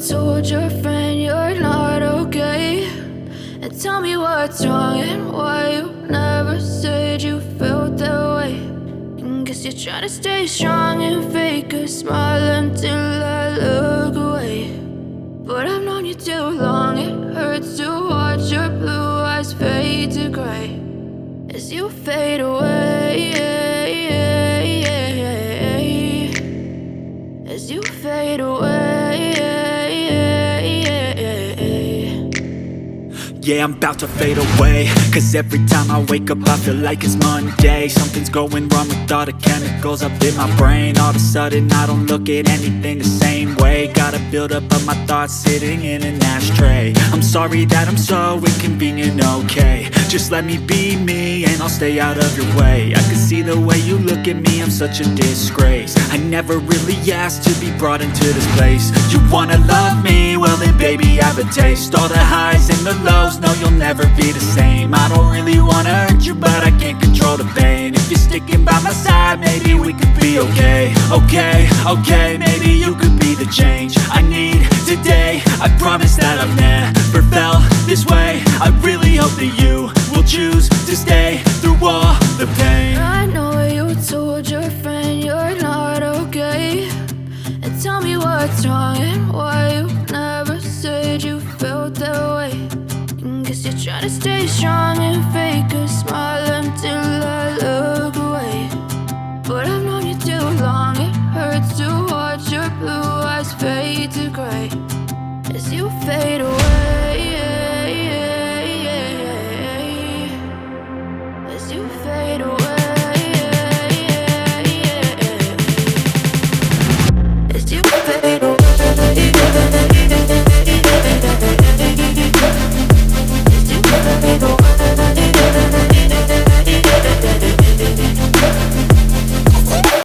told your friend you're not okay, and tell me what's wrong and why you never said you felt that way. And guess you're trying to stay strong and fake a smile until I look away. But I've known you too long, it hurts to watch your blue eyes fade to gray as you fade away, as you fade away. Yeah, I'm about to fade away, cause every time I wake up I feel like it's Monday. Something's going wrong with all the chemicals up in my brain. All of a sudden I don't look at anything the same way. Gotta build up of my thoughts sitting in an ashtray. I'm sorry that I'm so inconvenient, okay. Just let me be me and I'll stay out of your way. I can see the way you look at me, I'm such a disgrace. I never really asked to be brought into this place. You wanna love me? Well then baby I have a taste. All the highs and the lows, no you'll never be the same. I don't really wanna hurt you but I can't control the pain. If you're sticking by my side maybe we could be okay. Okay, maybe you could be the change I need today. I promise that I've never felt this way. I really hope that you will choose to stay through all the pain. I know you told your friend you're not okay, and tell me what's wrong and why you never said you felt that way. And guess you're trying to stay strong and fake a smile until I look away. But I've known you too long, it hurts to watch your blue eyes fade to gray as you fade away.